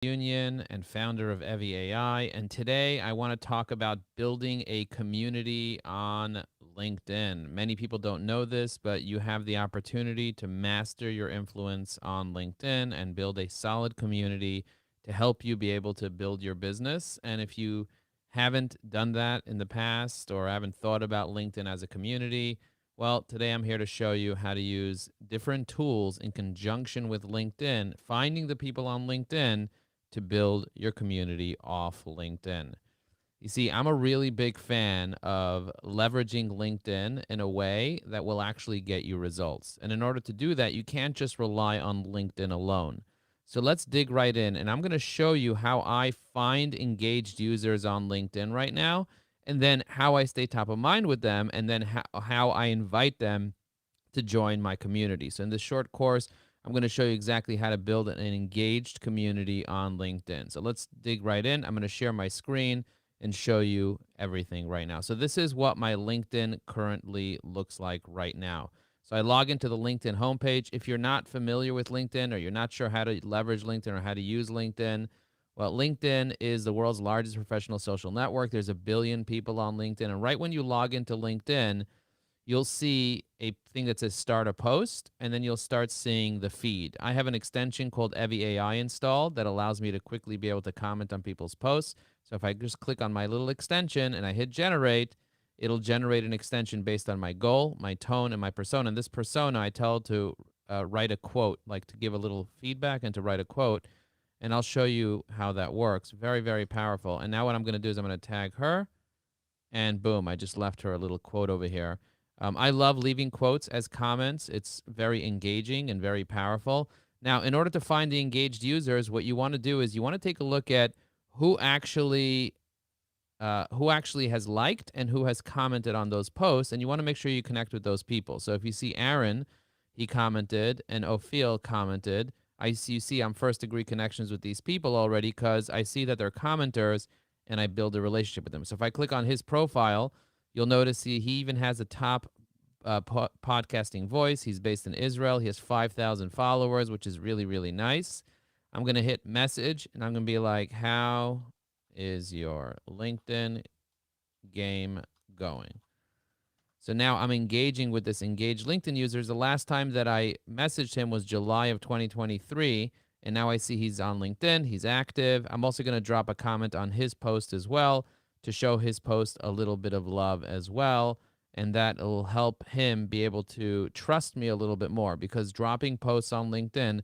Union and founder of Evie AI. And today I want to talk about building a community on LinkedIn. Many people don't know this, but you have the opportunity to master your influence on LinkedIn and build a solid community to help you be able to build your business. And if you haven't done that in the past or haven't thought about LinkedIn as a community, well, today I'm here to show you how to use different tools in conjunction with LinkedIn, finding the people on LinkedIn to build your community off LinkedIn. You see, I'm a really big fan of leveraging LinkedIn in a way that will actually get you results. And in order to do that, you can't just rely on LinkedIn alone. So let's dig right in. And I'm going to show you how I find engaged users on LinkedIn right now, and then how I stay top of mind with them, and then how I invite them to join my community. So in this short course, I'm going to show you exactly how to build an engaged community on LinkedIn. So let's dig right in. I'm going to share my screen and show you everything right now. So this is what my LinkedIn currently looks like right now. So I log into the LinkedIn homepage. If you're not familiar with LinkedIn or you're not sure how to leverage LinkedIn or how to use LinkedIn, well, LinkedIn is the world's largest professional social network. There's 1 billion people on LinkedIn. And right when you log into LinkedIn, you'll see a thing that says start a post, and then you'll start seeing the feed. I have an extension called Evie AI installed that allows me to quickly be able to comment on people's posts. So if I just click on my little extension and I hit generate, it'll generate an extension based on my goal, my tone, and my persona. And this persona I tell to write a quote, like to give a little feedback and to write a quote. And I'll show you how that works. Very, very powerful. And now what I'm going to do is I'm going to tag her, and boom, I just left her a little quote over here. I love leaving quotes as comments. It's very engaging and very powerful. Now, in order to find the engaged users, what you want to do is you want to take a look at who actually has liked and who has commented on those posts, and you want to make sure you connect with those people. So if you see Aaron, he commented, and Ophil commented. You see I'm first degree connections with these people already because I see that they're commenters and I build a relationship with them. So if I click on his profile, you'll notice he even has a top podcasting voice. He's based in Israel. He has 5,000 followers, which is really, really nice. I'm going to hit message, and I'm going to be like, how is your LinkedIn game going? So now I'm engaging with this engaged LinkedIn users. The last time that I messaged him was July of 2023. And now I see he's on LinkedIn. He's active. I'm also going to drop a comment on his post as well to show his post a little bit of love as well. And that will help him be able to trust me a little bit more, because dropping posts on LinkedIn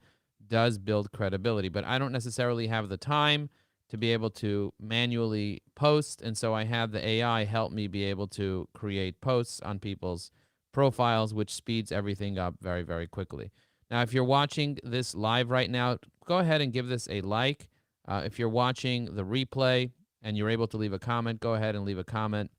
does build credibility. But I don't necessarily have the time to be able to manually post. And so I have the AI help me be able to create posts on people's profiles, which speeds everything up very, very quickly. Now, if you're watching this live right now, go ahead and give this a like. If you're watching the replay and you're able to leave a comment, go ahead and leave a comment.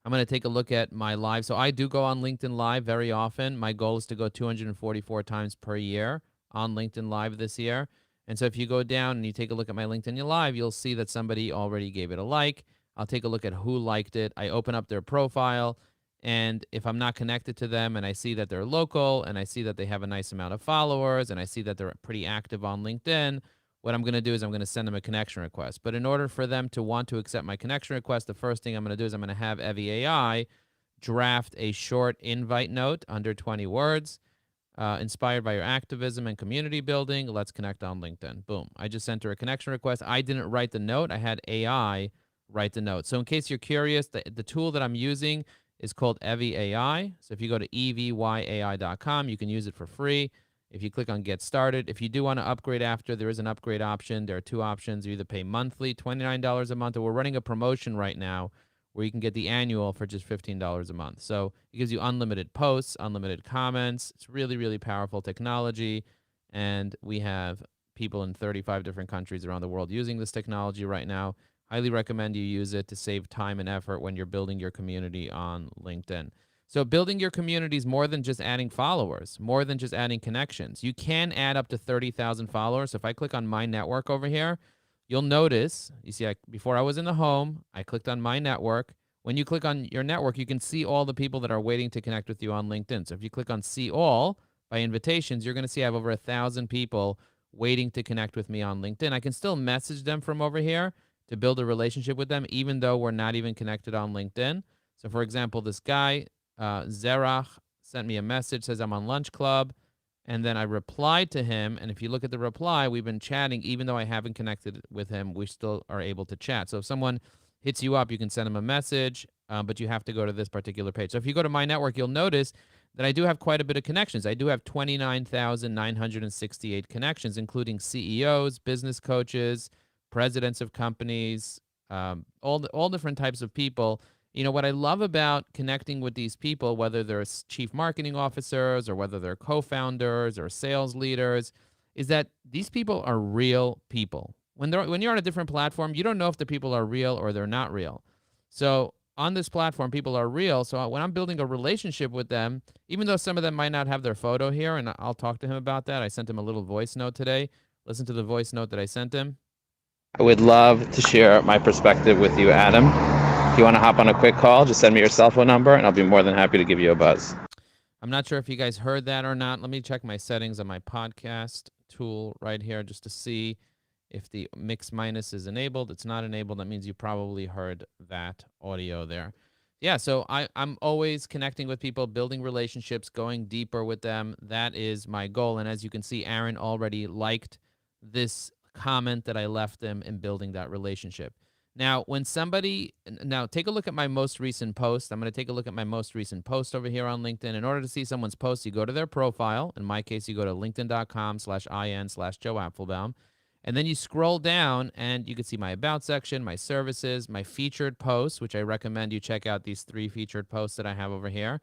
I'm going to take a look at my live. So I do go on LinkedIn Live very often. My goal is to go 244 times per year on LinkedIn Live this year. And so if you go down and you take a look at my LinkedIn Live, you'll see that somebody already gave it a like. I'll take a look at who liked it. I open up their profile, and if I'm not connected to them and I see that they're local and I see that they have a nice amount of followers and I see that they're pretty active on LinkedIn, what I'm going to do is I'm going to send them a connection request. But in order for them to want to accept my connection request, the first thing I'm going to do is I'm going to have Evie AI draft a short invite note under 20 words. Inspired by your activism and community building, let's connect on LinkedIn. Boom. I just sent her a connection request. I didn't write the note. I had AI write the note. So in case you're curious, the tool that I'm using is called Evie AI. So if you go to evyai.com, you can use it for free. If you click on Get Started, if you do want to upgrade after, there is an upgrade option. There are two options. You either pay monthly, $29 a month, or we're running a promotion right now where you can get the annual for just $15 a month. So it gives you unlimited posts, unlimited comments. It's really, really powerful technology. And we have people in 35 different countries around the world using this technology right now. Highly recommend you use it to save time and effort when you're building your community on LinkedIn. So building your community is more than just adding followers, more than just adding connections. You can add up to 30,000 followers. So if I click on My Network over here, you'll notice, you see, before I was in the home, I clicked on My Network. When you click on your network, you can see all the people that are waiting to connect with you on LinkedIn. So if you click on See All by invitations, you're going to see I have over 1,000 people waiting to connect with me on LinkedIn. I can still message them from over here to build a relationship with them, even though we're not even connected on LinkedIn. So, for example, this guy, Zerach, sent me a message, says I'm on Lunch Club. And then I replied to him. And if you look at the reply, we've been chatting. Even though I haven't connected with him, we still are able to chat. So if someone hits you up, you can send them a message, but you have to go to this particular page. So if you go to my network, you'll notice that I do have quite a bit of connections. I do have 29,968 connections, including CEOs, business coaches, presidents of companies, all different types of people. You know, what I love about connecting with these people, whether they're chief marketing officers or whether they're co-founders or sales leaders, is that these people are real people. When you're on a different platform, you don't know if the people are real or they're not real. So on this platform, people are real. So when I'm building a relationship with them, even though some of them might not have their photo here, and I'll talk to him about that. I sent him a little voice note today. Listen to the voice note that I sent him. I would love to share my perspective with you, Adam. If you want to hop on a quick call, just send me your cell phone number, and I'll be more than happy to give you a buzz. I'm not sure if you guys heard that or not. Let me check my settings on my podcast tool right here just to see if the mix minus is enabled. It's not enabled. That means you probably heard that audio there. Yeah, so I'm always connecting with people, building relationships, going deeper with them. That is my goal. And as you can see, Aaron already liked this comment that I left them in building that relationship. Now, now take a look at my most recent post. I'm going to take a look at my most recent post over here on LinkedIn. In order to see someone's post, you go to their profile. In my case, you go to linkedin.com/in/Joe Apfelbaum. And then you scroll down and you can see my about section, my services, my featured posts, which I recommend you check out these 3 featured posts that I have over here.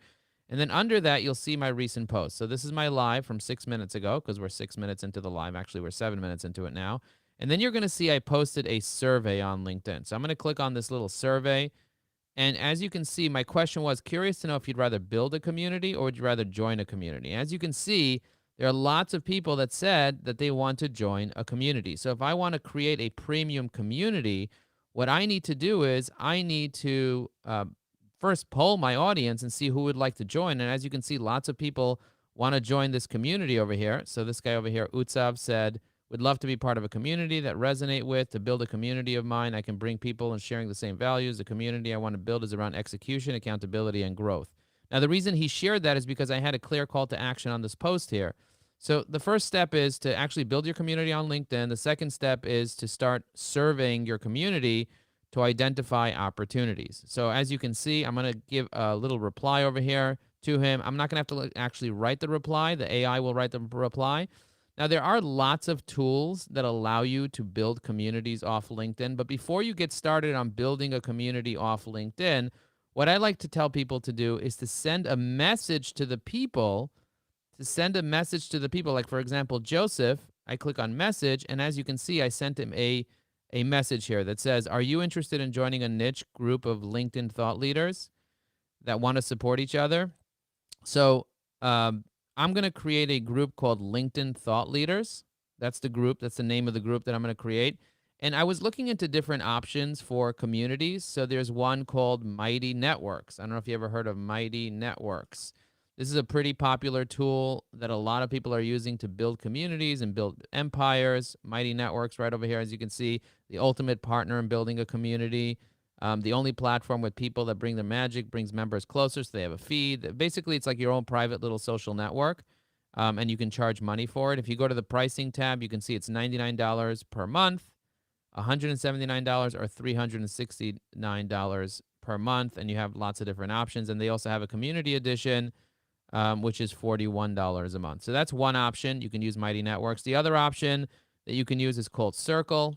And then under that, you'll see my recent posts. So this is my live from 6 minutes ago because we're 6 minutes into the live. Actually, we're 7 minutes into it now. And then you're going to see I posted a survey on LinkedIn. So I'm going to click on this little survey. And as you can see, my question was curious to know if you'd rather build a community or would you rather join a community? As you can see, there are lots of people that said that they want to join a community. So if I want to create a premium community, what I need to do is I need to first poll my audience and see who would like to join. And as you can see, lots of people want to join this community over here. So this guy over here, Utsav, said, would love to be part of a community that resonate with, to build a community of mine. I can bring people and sharing the same values. The community I want to build is around execution, accountability, and growth. Now, the reason he shared that is because I had a clear call to action on this post here. So the first step is to actually build your community on LinkedIn. The second step is to start surveying your community to identify opportunities. So as you can see, I'm going to give a little reply over here to him. I'm not going to have to actually write the reply. The AI will write the reply. Now, there are lots of tools that allow you to build communities off LinkedIn. But before you get started on building a community off LinkedIn, what I like to tell people to do is to send a message to the people, Like, for example, Joseph, I click on message, and as you can see, I sent him a message here that says, are you interested in joining a niche group of LinkedIn thought leaders that want to support each other? So I'm going to create a group called LinkedIn Thought Leaders. That's the group. That's the name of the group that I'm going to create. And I was looking into different options for communities. So there's one called Mighty Networks. I don't know if you ever heard of Mighty Networks. This is a pretty popular tool that a lot of people are using to build communities and build empires. Mighty Networks right over here, as you can see, the ultimate partner in building a community. The only platform with people that bring their magic, brings members closer, so they have a feed. Basically, it's like your own private little social network, and you can charge money for it. If you go to the pricing tab, you can see it's $99 per month, $179 or $369 per month, and you have lots of different options. And they also have a community edition, which is $41 a month. So that's one option. You can use Mighty Networks. The other option that you can use is called Circle,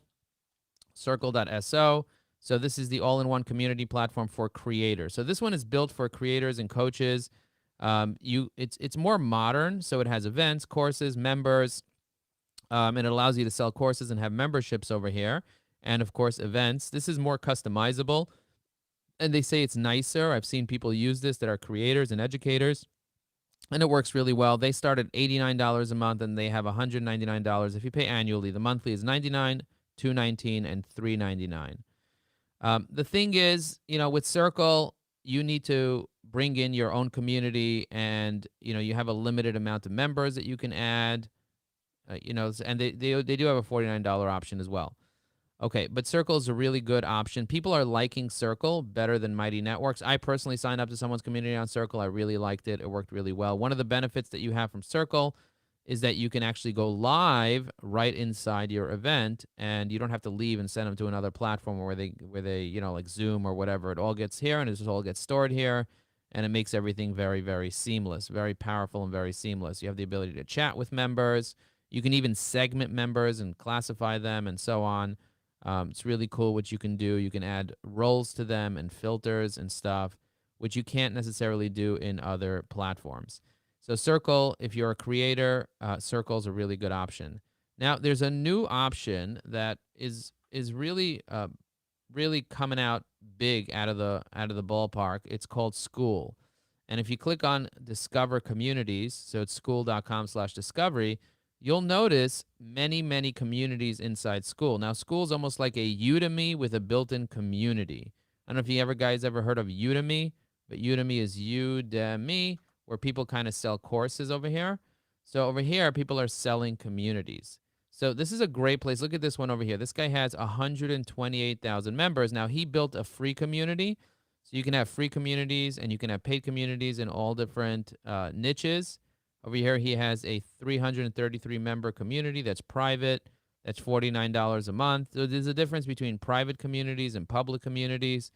circle.so. So this is the all-in-one community platform for creators. So this one is built for creators and coaches. It's more modern, so it has events, courses, members, and it allows you to sell courses and have memberships over here. And of course, events. This is more customizable, and they say it's nicer. I've seen people use this that are creators and educators, and it works really well. They start at $89 a month, and they have $199 if you pay annually. The monthly is $99, $219, and $399. The thing is, with Circle, you need to bring in your own community, and, you have a limited amount of members that you can add. and they do have a $49 option as well. Okay, but Circle is a really good option. People are liking Circle better than Mighty Networks. I personally signed up to someone's community on Circle. I really liked it. It worked really well. One of the benefits that you have from Circle is that you can actually go live right inside your event, and you don't have to leave and send them to another platform where they like Zoom or whatever. It all gets here, and it just all gets stored here, and it makes everything very, very seamless, very powerful and very seamless. You have the ability to chat with members. You can even segment members and classify them and so on. It's really cool what you can do. You can add roles to them and filters and stuff, which you can't necessarily do in other platforms. So Circle, if you're a creator, Circle is a really good option. Now, there's a new option that is really coming out big out of the ballpark. It's called School, and if you click on Discover Communities, so it's school.com/discovery, you'll notice many, many communities inside School. Now, School is almost like a Udemy with a built-in community. I don't know if you guys ever heard of Udemy, but Udemy is Udemy, where people kind of sell courses over here. So over here, people are selling communities. So this is a great place. Look at this one over here. This guy has 128,000 members. Now, he built a free community. So you can have free communities and you can have paid communities in all different niches. Over here, he has a 333 member community that's private. That's $49 a month. So there's a difference between private communities and public communities.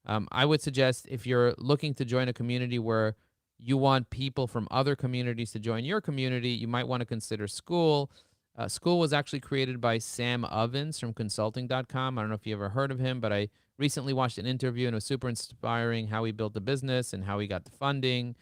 I would suggest if you're looking to join a community where you want people from other communities to join your community, you might want to consider School. School was actually created by Sam Ovens from consulting.com. I don't know if you ever heard of him, but I recently watched an interview and it was super inspiring how he built the business and how he got the funding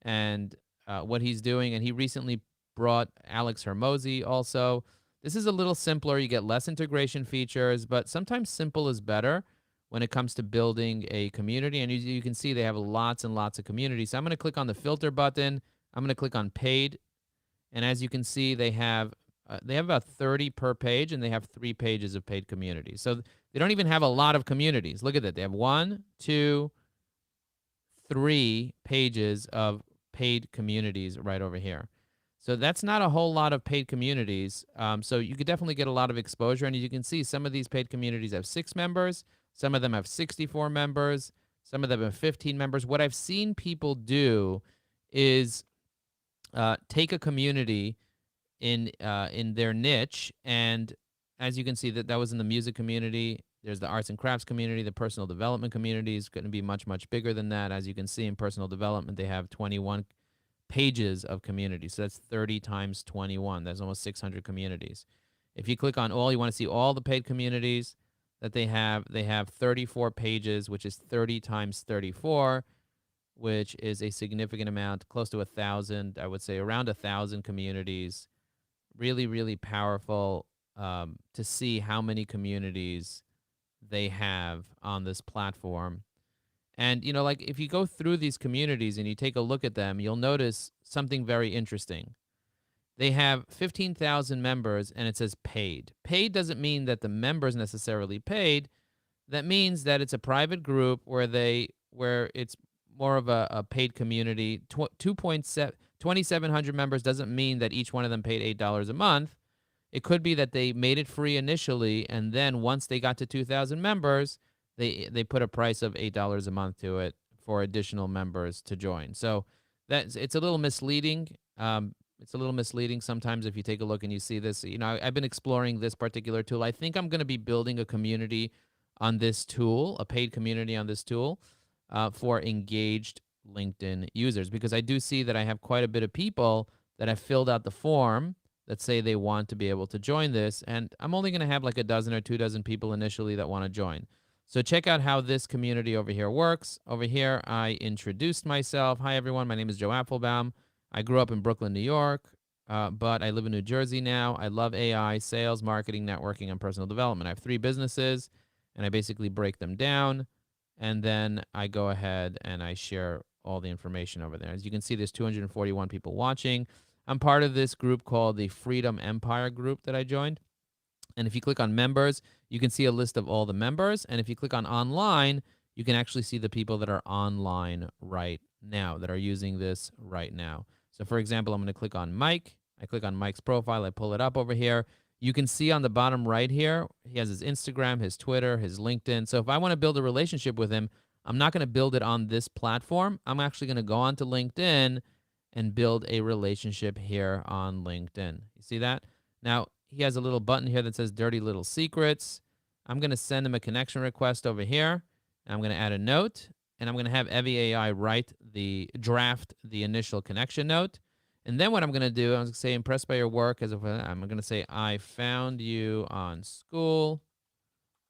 and what he's doing. And he recently brought Alex Hermosi also. This is a little simpler. You get less integration features, but sometimes simple is better when it comes to building a community. And you can see they have lots and lots of communities. So I'm going to click on the filter button. I'm going to click on paid. And as you can see, they have about 30 per page, and they have 3 pages of paid communities. So they don't even have a lot of communities. Look at that. They have 1, 2, 3 pages of paid communities right over here. So that's not a whole lot of paid communities. So you could definitely get a lot of exposure. And as you can see, some of these paid communities have 6 members. Some of them have 64 members. Some of them have 15 members. What I've seen people do is take a community in their niche, and as you can see, that was in the music community. There's the arts and crafts community. The personal development community is going to be much, much bigger than that. As you can see, in personal development, they have 21 pages of community. So that's 30 times 21. That's almost 600 communities. If you click on all, you want to see all the paid communities that they have. They have 34 pages, which is 30 times 34, which is a significant amount, close to 1,000. I would say around 1,000 communities. Really, really powerful to see how many communities they have on this platform. And, like if you go through these communities and you take a look at them, you'll notice something very interesting. They have 15,000 members and it says paid. Paid doesn't mean that the members necessarily paid. That means that it's a private group where it's more of a paid community. 2,700 members doesn't mean that each one of them paid $8 a month. It could be that they made it free initially, and then once they got to 2,000 members, they put a price of $8 a month to it for additional members to join. So it's a little misleading. It's a little misleading sometimes if you take a look and you see this. I've been exploring this particular tool. I think I'm going to be building a community on this tool, a paid community on this tool for engaged LinkedIn users, because I do see that I have quite a bit of people that have filled out the form that say they want to be able to join this. And I'm only going to have like a dozen or 2 dozen people initially that want to join. So check out how this community over here works. Over here, I introduced myself. Hi, everyone. My name is Joe Apfelbaum. I grew up in Brooklyn, New York, but I live in New Jersey now. I love AI, sales, marketing, networking, and personal development. I have 3 businesses, and I basically break them down. And then I go ahead and I share all the information over there. As you can see, there's 241 people watching. I'm part of this group called the Freedom Empire group that I joined. And if you click on members, you can see a list of all the members. And if you click on online, you can actually see the people that are online right now, that are using this right now. So for example, I'm going to click on Mike. I click on Mike's profile. I pull it up over here. You can see on the bottom right here, he has his Instagram, his Twitter, his LinkedIn. So if I want to build a relationship with him, I'm not going to build it on this platform. I'm actually going to go onto LinkedIn and build a relationship here on LinkedIn. You see that? Now, he has a little button here that says Dirty Little Secrets. I'm going to send him a connection request over here. I'm going to add a note, and I'm going to have Evie AI draft the initial connection note. And then what I'm going to do, I'm going to say, impressed by your work. I'm going to say, I found you on School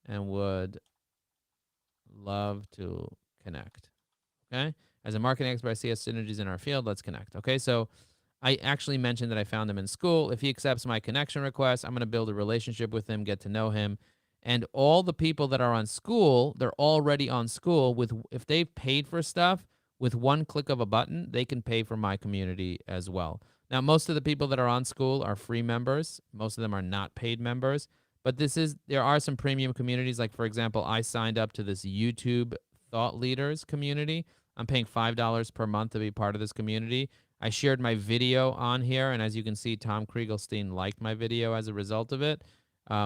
and would love to connect. Okay. As a marketing expert, I see synergies in our field. Let's connect. Okay. So I actually mentioned that I found him in School. If he accepts my connection request, I'm going to build a relationship with him, get to know him. And all the people that are on School, they're already on School. If they've paid for stuff, with one click of a button, they can pay for my community as well. Now, most of the people that are on School are free members. Most of them are not paid members. But there are some premium communities. Like, for example, I signed up to this YouTube Thought Leaders community. I'm paying $5 per month to be part of this community. I shared my video on here, and as you can see, Tom Kriegelstein liked my video as a result of it.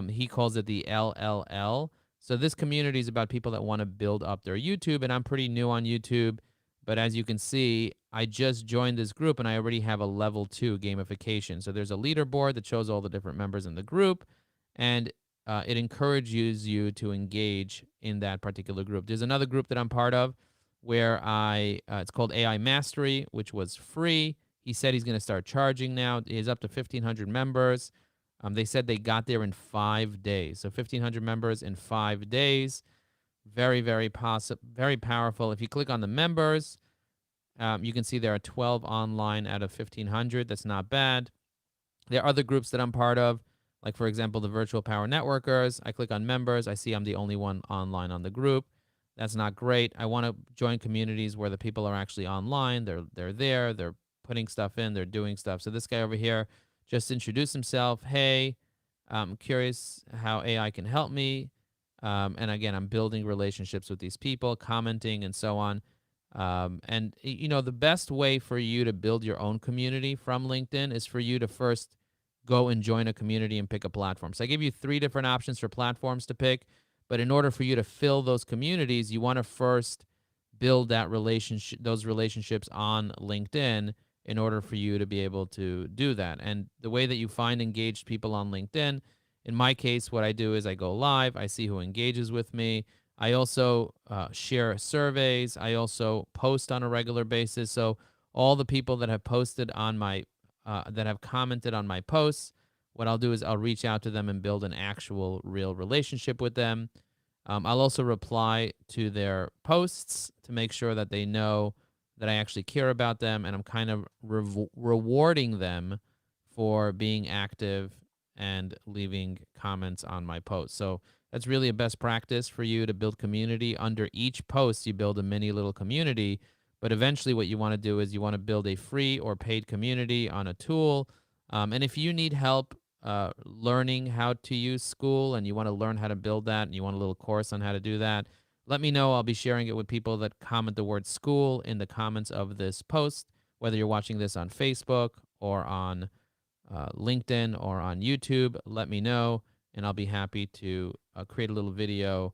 He calls it the LLL. So this community is about people that want to build up their YouTube, and I'm pretty new on YouTube. But as you can see, I just joined this group, and I already have a level 2 gamification. So there's a leaderboard that shows all the different members in the group, and it encourages you to engage in that particular group. There's another group that I'm part of where it's called AI Mastery, which was free. He said he's going to start charging now. He's up to 1,500 members. They said they got there in 5 days. So 1,500 members in 5 days. Very, very powerful. If you click on the members, you can see there are 12 online out of 1,500. That's not bad. There are other groups that I'm part of, like, for example, the Virtual Power Networkers. I click on members. I see I'm the only one online on the group. That's not great. I want to join communities where the people are actually online. They're there. They're putting stuff in. They're doing stuff. So this guy over here just introduced himself. Hey, I'm curious how AI can help me. And again, I'm building relationships with these people, commenting, and so on. And the best way for you to build your own community from LinkedIn is for you to first go and join a community and pick a platform. So I give you 3 different options for platforms to pick. But in order for you to fill those communities, you want to first build those relationships on LinkedIn in order for you to be able to do that. And the way that you find engaged people on LinkedIn, in my case, what I do is I go live, I see who engages with me. I also share surveys. I also post on a regular basis. So all the people that have posted on that have commented on my posts, what I'll do is I'll reach out to them and build an actual real relationship with them. I'll also reply to their posts to make sure that they know that I actually care about them, and I'm kind of rewarding them for being active and leaving comments on my posts. So that's really a best practice for you to build community. Under each post, you build a mini little community. But eventually what you want to do is you want to build a free or paid community on a tool. And if you need help learning how to use School and you want to learn how to build that and you want a little course on how to do that, let me know. I'll be sharing it with people that comment the word School in the comments of this post, whether you're watching this on Facebook or on LinkedIn or on YouTube. Let me know, and I'll be happy to create a little video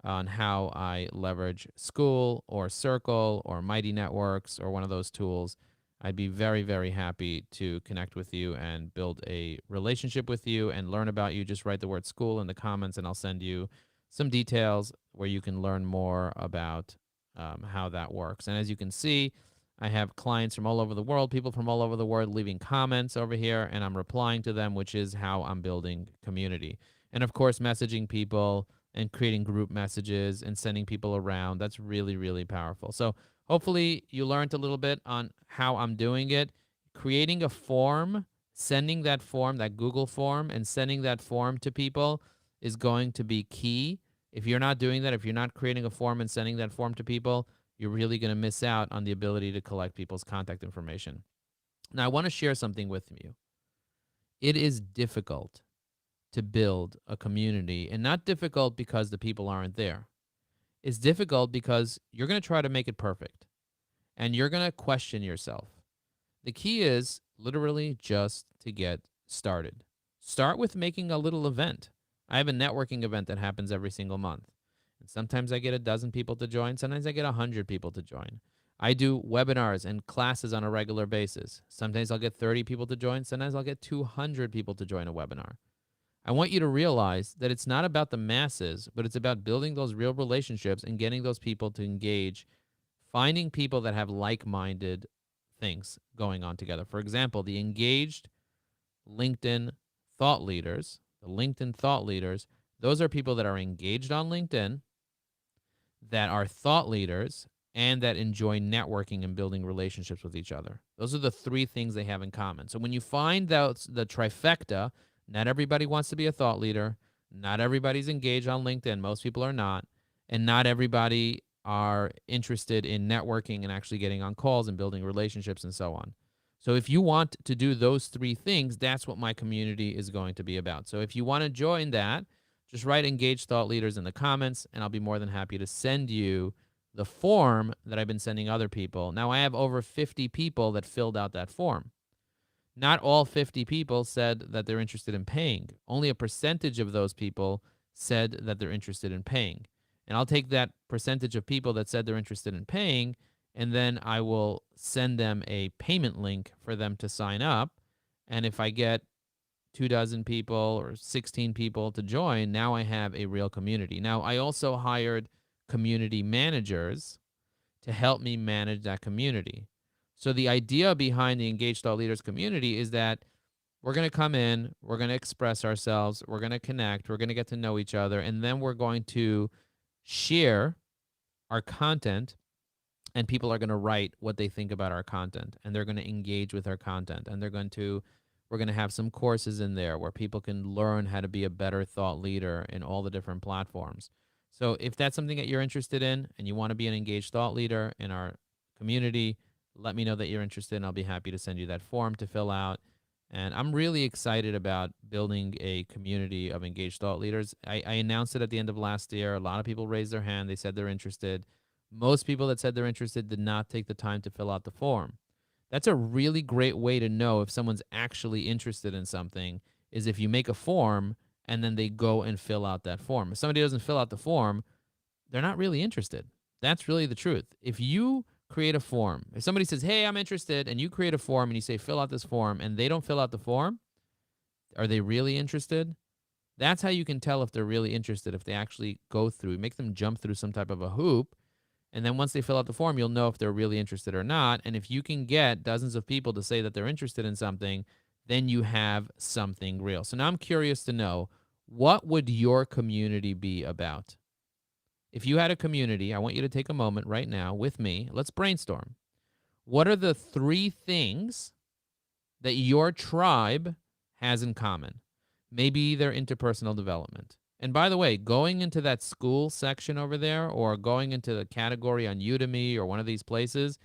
on how I leverage School or Circle or Mighty Networks or one of those tools. I'd be very, very happy to connect with you and build a relationship with you and learn about you. Just write the word School in the comments, and I'll send you some details where you can learn more about how that works. And as you can see, I have clients from all over the world, people from all over the world leaving comments over here, and I'm replying to them, which is how I'm building community. And of course, messaging people and creating group messages and sending people around. That's really, really powerful. So hopefully you learned a little bit on how I'm doing it. Creating a form, sending that form, that Google form, and sending that form to people is going to be key. If you're not doing that, if you're not creating a form and sending that form to people, you're really going to miss out on the ability to collect people's contact information. Now, I want to share something with you. It is difficult to build a community, and not difficult because the people aren't there. It's difficult because you're going to try to make it perfect, and you're going to question yourself. The key is literally just to get started. Start with making a little event. I have a networking event that happens every single month. And sometimes I get a dozen people to join, sometimes I get 100 people to join. I do webinars and classes on a regular basis. Sometimes I'll get 30 people to join, sometimes I'll get 200 people to join a webinar. I want you to realize that it's not about the masses, but it's about building those real relationships and getting those people to engage, finding people that have like-minded things going on together. For example, the engaged LinkedIn thought leaders, the LinkedIn thought leaders, those are people that are engaged on LinkedIn, that are thought leaders, and that enjoy networking and building relationships with each other. Those are the three things they have in common. So when you find those, the trifecta, not everybody wants to be a thought leader, not everybody's engaged on LinkedIn, most people are not, and not everybody are interested in networking and actually getting on calls and building relationships and so on. So if you want to do those three things, that's what my community is going to be about. So if you want to join that, just write engaged thought leaders in the comments, and I'll be more than happy to send you the form that I've been sending other people. Now, I have over 50 people that filled out that form. Not all 50 people said that they're interested in paying. Only a percentage of those people said that they're interested in paying. And I'll take that percentage of people that said they're interested in paying, and then I will send them a payment link for them to sign up. And if I get 24 people or 16 people to join, now I have a real community. Now, I also hired community managers to help me manage that community. So the idea behind the Engaged Thought Leaders community is that we're going to come in, we're going to express ourselves, we're going to connect, we're going to get to know each other, and then we're going to share our content, and people are going to write what they think about our content, and they're going to engage with our content, and we're going to have some courses in there where people can learn how to be a better thought leader in all the different platforms. So if that's something that you're interested in and you want to be an engaged thought leader in our community, let me know that you're interested, and I'll be happy to send you that form to fill out. And I'm really excited about building a community of engaged thought leaders. I announced it at the end of last year. A lot of people raised their hand. They said they're interested. Most people that said they're interested did not take the time to fill out the form. That's a really great way to know if someone's actually interested in something, is if you make a form and then they go and fill out that form. If somebody doesn't fill out the form, they're not really interested. That's really the truth. If you create a form, if somebody says, hey, I'm interested, and you create a form and you say, fill out this form, and they don't fill out the form, are they really interested? That's how you can tell if they're really interested, if they actually go through, make them jump through some type of a hoop. And then once they fill out the form, you'll know if they're really interested or not. And if you can get dozens of people to say that they're interested in something, then you have something real. So now I'm curious to know, what would your community be about? If you had a community, I want you to take a moment right now with me. Let's brainstorm. What are the three things that your tribe has in common? Maybe their interpersonal development. And by the way, going into that school section over there, or going into the category on Udemy or one of these places,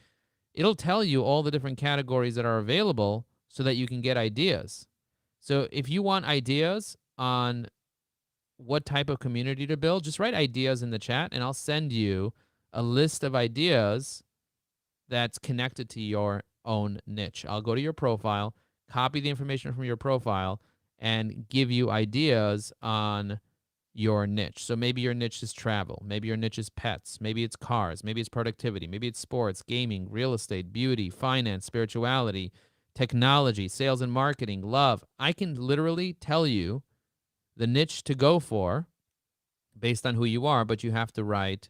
it'll tell you all the different categories that are available so that you can get ideas. So if you want ideas on what type of community to build, just write ideas in the chat and I'll send you a list of ideas that's connected to your own niche. I'll go to your profile, copy the information from your profile, and give you ideas on your niche. So maybe your niche is travel. Maybe your niche is pets. Maybe it's cars. Maybe it's productivity. Maybe it's sports, gaming, real estate, beauty, finance, spirituality, technology, sales and marketing, love. I can literally tell you the niche to go for based on who you are, but you have to write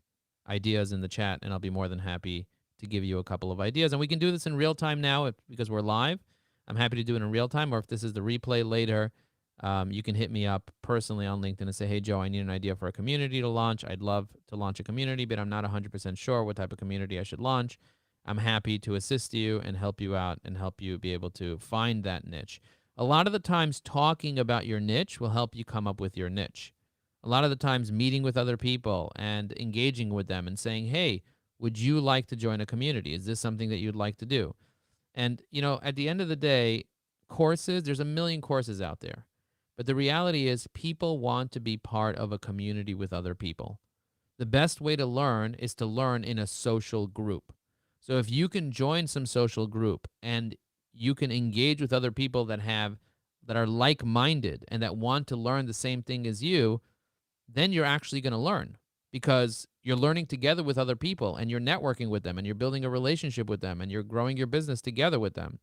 ideas in the chat, and I'll be more than happy to give you a couple of ideas. And we can do this in real time now because we're live. I'm happy to do it in real time, or if this is the replay later, you can hit me up personally on LinkedIn and say, hey, Joe, I need an idea for a community to launch. I'd love to launch a community, but I'm not 100% sure what type of community I should launch. I'm happy to assist you and help you out and help you be able to find that niche. A lot of the times talking about your niche will help you come up with your niche. A lot of the times meeting with other people and engaging with them and saying, hey, would you like to join a community? Is this something that you'd like to do? And, you know, at the end of the day, courses, there's a million courses out there. But the reality is people want to be part of a community with other people. The best way to learn is to learn in a social group. So if you can join some social group and you can engage with other people that are like-minded and that want to learn the same thing as you, then you're actually going to learn because you're learning together with other people and you're networking with them and you're building a relationship with them and you're growing your business together with them.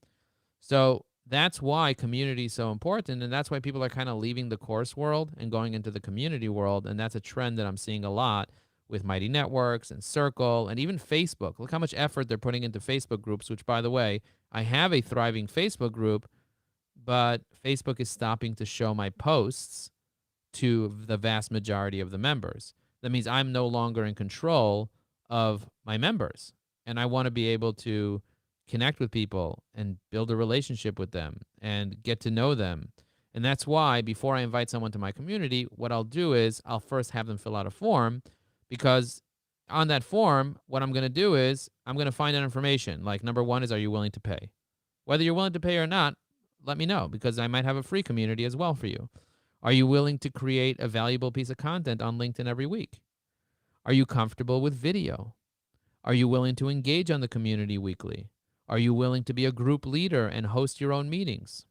So that's why community is so important. And that's why people are kind of leaving the course world and going into the community world. And that's a trend that I'm seeing a lot with Mighty Networks and Circle and even Facebook. Look how much effort they're putting into Facebook groups, which, by the way, I have a thriving Facebook group, but Facebook is stopping to show my posts to the vast majority of the members. That means I'm no longer in control of my members. And I want to be able to connect with people and build a relationship with them and get to know them. And that's why before I invite someone to my community, what I'll do is I'll first have them fill out a form, because on that form, what I'm going to do is I'm going to find out information. Like, number one is, are you willing to pay? Whether you're willing to pay or not, let me know, because I might have a free community as well for you. Are you willing to create a valuable piece of content on LinkedIn every week? Are you comfortable with video? Are you willing to engage on the community weekly? Are you willing to be a group leader and host your own meetings?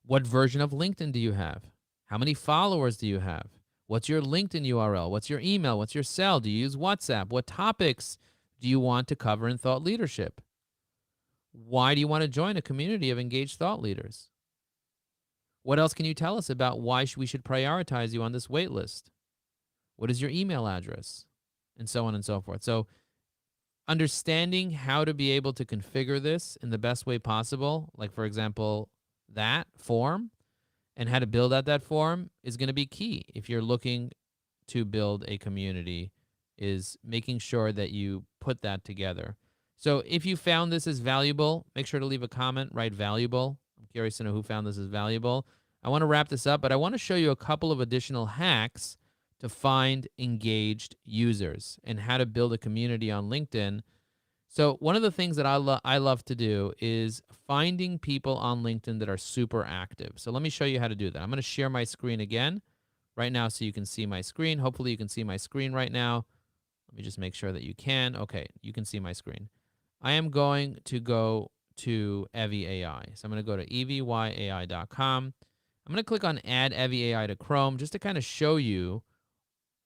What version of LinkedIn do you have? How many followers do you have? What's your LinkedIn URL? What's your email? What's your cell? Do you use WhatsApp? What topics do you want to cover in thought leadership? Why do you want to join a community of engaged thought leaders? What else can you tell us about why we should prioritize you on this wait list? What is your email address? And so on and so forth. So understanding how to be able to configure this in the best way possible, like, for example, that form, and how to build out that form is going to be key if you're looking to build a community, is making sure that you put that together. So if you found this as valuable, make sure to leave a comment, write valuable. I'm curious to know who found this as valuable. I want to wrap this up, but I want to show you a couple of additional hacks to find engaged users and how to build a community on LinkedIn. So one of the things that I love to do is finding people on LinkedIn that are super active. So let me show you how to do that. I'm going to share my screen again right now so you can see my screen. Hopefully you can see my screen right now. Let me just make sure that you can. Okay, you can see my screen. I am going to go to Evie AI. So I'm going to go to evyai.com. I'm going to click on Add Evie AI to Chrome just to kind of show you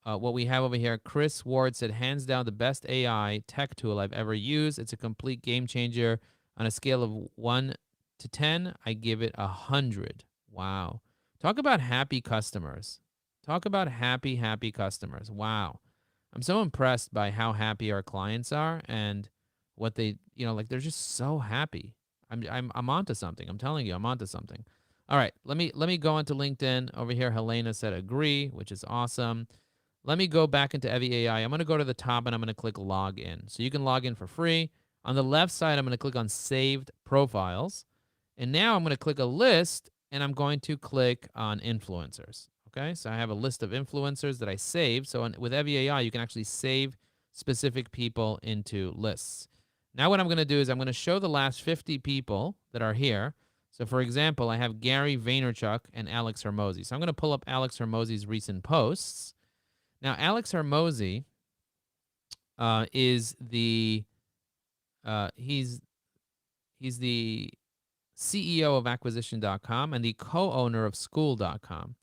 what we have over here. Chris Ward said, hands down, the best AI tech tool I've ever used. It's a complete game changer. On a scale of 1 to 10, I give it 100. Wow. Talk about happy customers. Talk about happy, happy customers. Wow. I'm so impressed by how happy our clients are and what they, like, they're just so happy. I'm onto something. I'm telling you, I'm onto something. All right, let me go into LinkedIn. Over here, Helena said agree, which is awesome. Let me go back into Evie AI. I'm going to go to the top and I'm going to click log in. So you can log in for free. On the left side, I'm going to click on saved profiles. And now I'm going to click a list and I'm going to click on influencers. Okay, so I have a list of influencers that I saved. So with Evie AI, you can actually save specific people into lists. Now what I'm going to do is I'm going to show the last 50 people that are here. So for example, I have Gary Vaynerchuk and Alex Hormozi. So I'm going to pull up Alex Hormozi's recent posts. Now, Alex Hormozi is the he's the CEO of acquisition.com and the co-owner of school.com.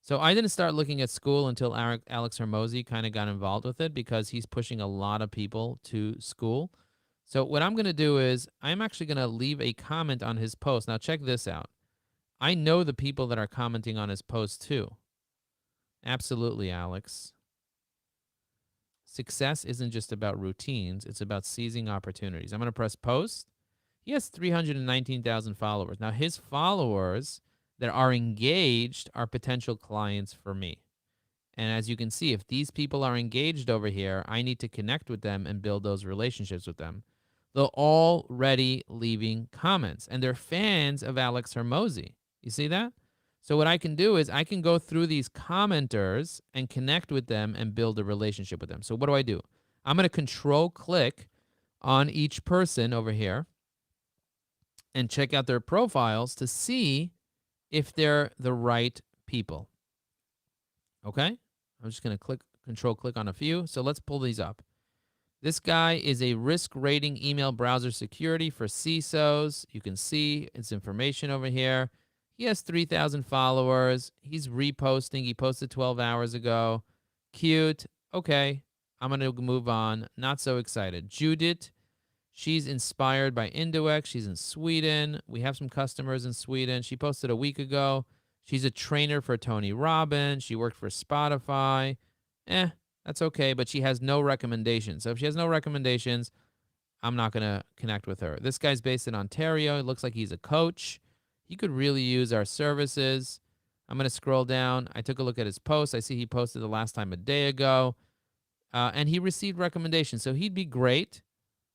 So I didn't start looking at School until Alex Hormozi kind of got involved with it, because he's pushing a lot of people to School. So what I'm going to do is I'm actually going to leave a comment on his post. Now check this out. I know the people that are commenting on his post too. Absolutely, Alex. Success isn't just about routines. It's about seizing opportunities. I'm going to press post. He has 319,000 followers. Now, his followers that are engaged are potential clients for me. And as you can see, if these people are engaged over here, I need to connect with them and build those relationships with them. They're already leaving comments, and they're fans of Alex Hormozi. You see that? So what I can do is I can go through these commenters and connect with them and build a relationship with them. So what do? I'm going to control click on each person over here and check out their profiles to see if they're the right people. Okay? I'm just going to control click on a few. So let's pull these up. This guy is a risk rating email browser security for CISOs. You can see its information over here. He has 3,000 followers. He's reposting. He posted 12 hours ago. Cute. Okay. I'm going to move on. Not so excited. Judith, she's inspired by Induex. She's in Sweden. We have some customers in Sweden. She posted a week ago. She's a trainer for Tony Robbins. She worked for Spotify. That's okay, but she has no recommendations. So if she has no recommendations, I'm not going to connect with her. This guy's based in Ontario. It looks like he's a coach. He could really use our services. I'm going to scroll down. I took a look at his post. I see he posted the last time a day ago, and he received recommendations. So he'd be great.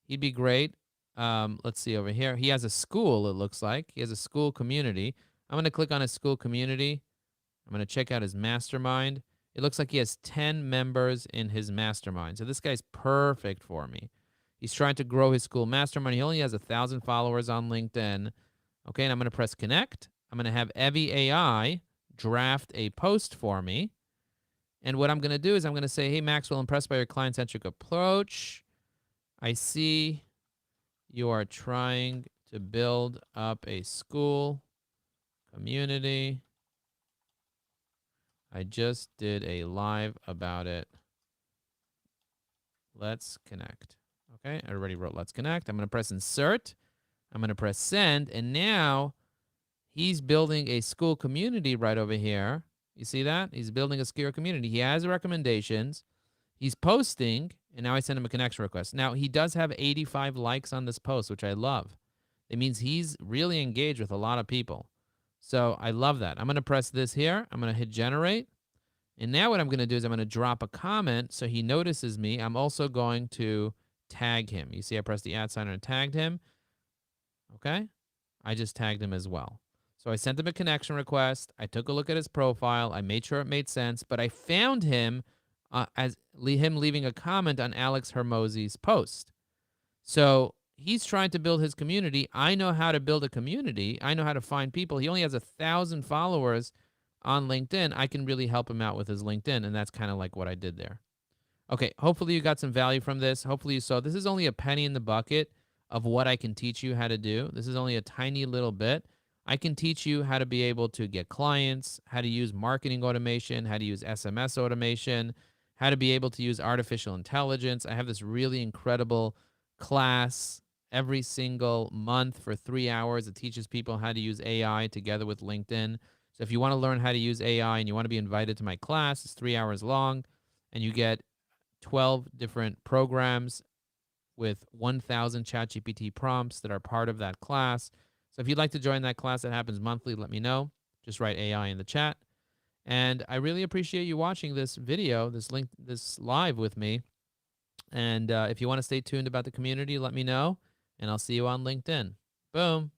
He'd be great. Let's see over here. He has a school, it looks like. He has a school community. I'm going to click on his school community. I'm going to check out his mastermind. It looks like he has 10 members in his mastermind. So this guy's perfect for me. He's trying to grow his school mastermind. He only has 1,000 followers on LinkedIn. Okay, and I'm going to press connect. I'm going to have Evie AI draft a post for me. And what I'm going to do is I'm going to say, hey, Maxwell, impressed by your client-centric approach. I see you are trying to build up a school community. I just did a live about it. Let's connect. Okay, I already wrote let's connect. I'm going to press insert. I'm going to press send. And now he's building a school community right over here. You see that? He's building a school community. He has recommendations. He's posting. And now I send him a connection request. Now, he does have 85 likes on this post, which I love. It means he's really engaged with a lot of people. So I love that. I'm going to press this here. I'm going to hit generate. And now what I'm going to do is I'm going to drop a comment so he notices me. I'm also going to tag him. You see I pressed the @ sign and tagged him. Okay? I just tagged him as well. So I sent him a connection request. I took a look at his profile. I made sure it made sense. But I found him as him leaving a comment on Alex Hermosi's post. So he's trying to build his community. I know how to build a community. I know how to find people. He only has 1,000 followers on LinkedIn. I can really help him out with his LinkedIn, and that's kind of like what I did there. Okay, hopefully you got some value from this. Hopefully you saw this is only a penny in the bucket of what I can teach you how to do. This is only a tiny little bit. I can teach you how to be able to get clients, how to use marketing automation, how to use SMS automation, how to be able to use artificial intelligence. I have this really incredible class every single month for 3 hours. It teaches people how to use AI together with LinkedIn. So if you want to learn how to use AI and you want to be invited to my class, it's 3 hours long, and you get 12 different programs with 1,000 ChatGPT prompts that are part of that class. So if you'd like to join that class that happens monthly, let me know. Just write AI in the chat. And I really appreciate you watching this video, this live with me. And if you want to stay tuned about the community, let me know, and I'll see you on LinkedIn. Boom.